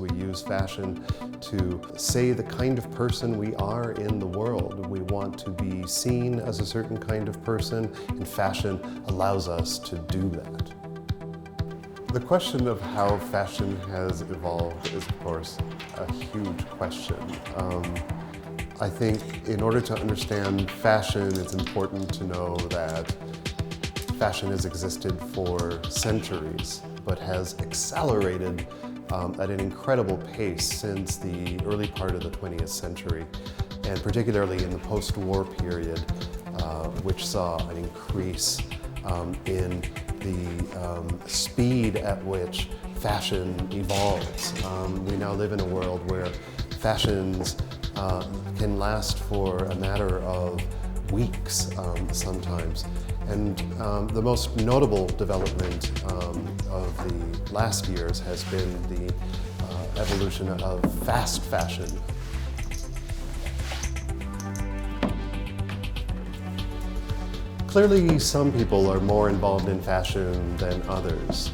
We use fashion to say the kind of person we are in the world. We want to be seen as a certain kind of person, and fashion allows us to do that. The question of how fashion has evolved is, of course, a huge question. I think in order to understand fashion, it's important to know that fashion has existed for centuries, but has accelerated at an incredible pace since the early part of the 20th century, and particularly in the post-war period, which saw an increase in the speed at which fashion evolves. We now live in a world where fashions can last for a matter of weeks sometimes. And the most notable development of the last years has been the evolution of fast fashion. Clearly, some people are more involved in fashion than others,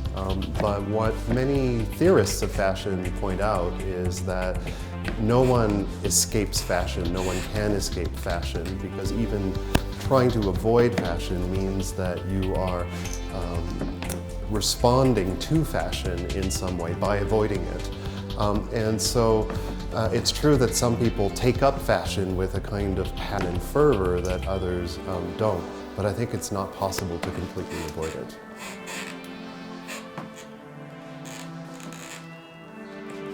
but what many theorists of fashion point out is that no one escapes fashion, no one can escape fashion, because even trying to avoid fashion means that you are responding to fashion in some way by avoiding it. And so it's true that some people take up fashion with a kind of passion and fervor that others don't, but I think it's not possible to completely avoid it.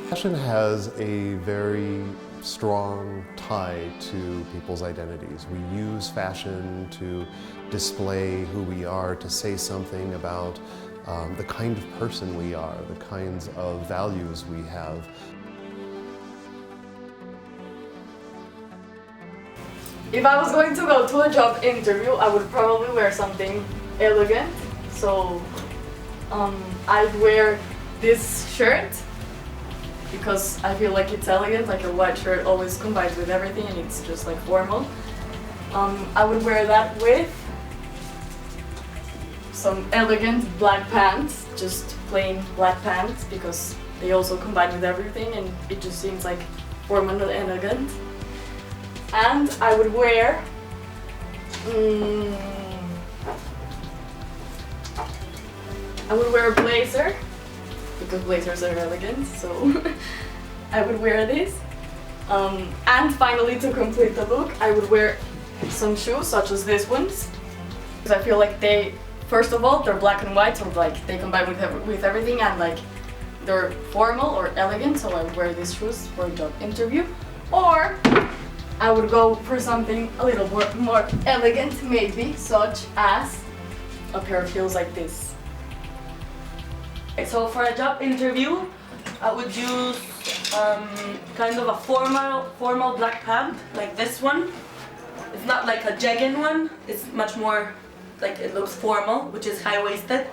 Fashion has a very strong tie to people's identities. We use fashion to display who we are, to say something about the kind of person we are, the kinds of values we have. If I was going to go to a job interview, I would probably wear something elegant. So I'd wear this shirt because I feel like it's elegant, like a white shirt always combines with everything and it's just like formal. I would wear that with some elegant black pants, just plain black pants, because they also combine with everything and it just seems like formal and elegant. And I would wear a blazer, because blazers are elegant, so I would wear this. And finally, to complete the look, I would wear some shoes, such as these ones, because I feel like they, first of all, they're black and white, so like they combine with everything, and like they're formal or elegant, so I would wear these shoes for a job interview. Or I would go for something a little more elegant, maybe, such as a pair of heels like this. So for a job interview, I would use kind of a formal black pant, like this one. It's not like a jegging one, it's much more like it looks formal, which is high-waisted.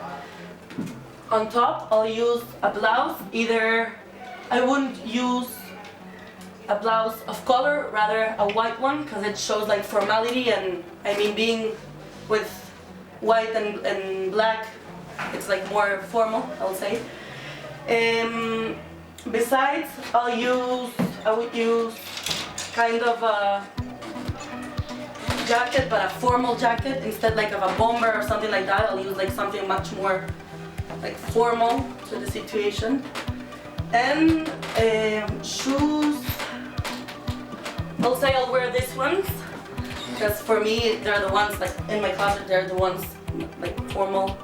On top, I'll use a blouse. Either I wouldn't use a blouse of color, rather a white one, because it shows like formality, and I mean being with white and black, it's like more formal, I'll say. Besides, I would use kind of a jacket, but a formal jacket instead like of a bomber or something like that. I'll use like something much more like formal to the situation. And shoes, I'll say I'll wear these ones, because for me they're the ones like in my closet, they're the ones like formal.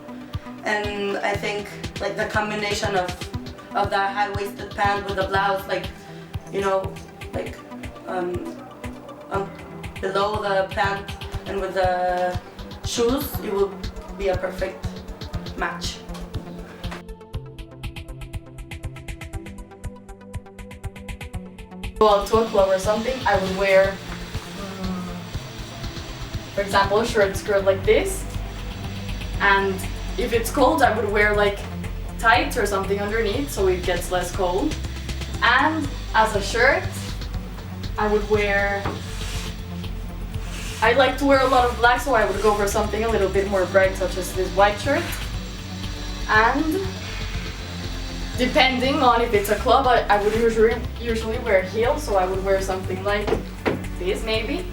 And I think like the combination of that high-waisted pant with the blouse, like, you know, like below the pant and with the shoes, it will be a perfect match. Go out to a club or something, I would wear, for example, a short skirt like this, and if it's cold, I would wear like tights or something underneath so it gets less cold. And as a shirt, I would wear, I like to wear a lot of black, so I would go for something a little bit more bright, such as this white shirt. And Depending on if it's a club, I would usually wear heels, so I would wear something like this maybe.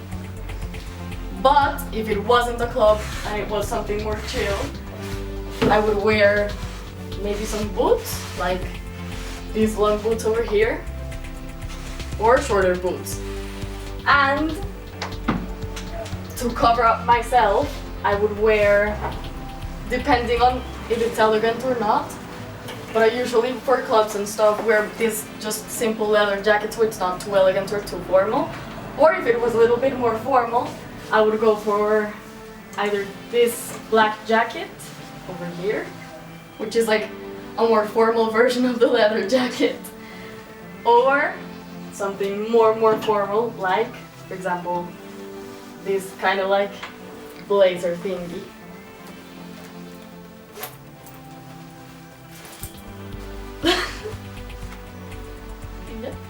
But if it wasn't a club and it was something more chill, I would wear maybe some boots, like these long boots over here, or shorter boots. And to cover up myself, I would wear, depending on if it's elegant or not, but I usually, for clubs and stuff, wear this just simple leather jacket so it's not too elegant or too formal. Or if it was a little bit more formal, I would go for either this black jacket over here, which is like a more formal version of the leather jacket, or something more formal, like, for example, this kind of like blazer thingy.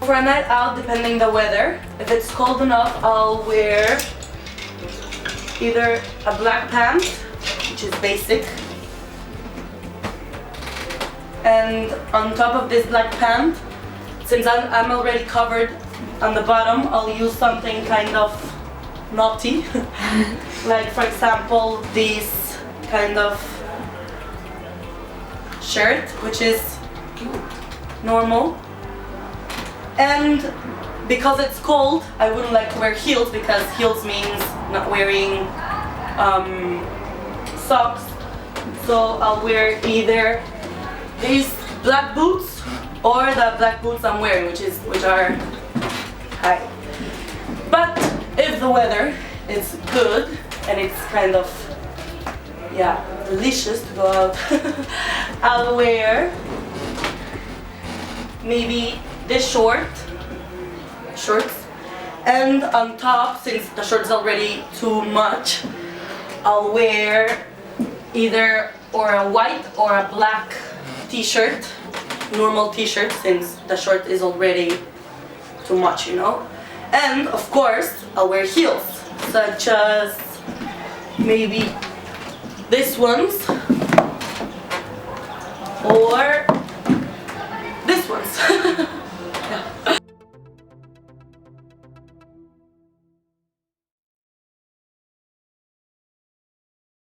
For a night out, depending the weather, if it's cold enough, I'll wear either a black pant, which is basic, and on top of this black pant, since I'm already covered on the bottom, I'll use something kind of naughty, like for example this kind of shirt, which is normal. And because it's cold, I wouldn't like to wear heels because heels means not wearing socks. So I'll wear either these black boots or the black boots I'm wearing, which are high. But if the weather is good and it's kind of, yeah, delicious to go out, I'll wear maybe this shorts, and on top, since the short is already too much, I'll wear either or a white or a black t-shirt, normal t-shirt, since the short is already too much, you know. And of course, I'll wear heels, such as maybe these ones or these ones.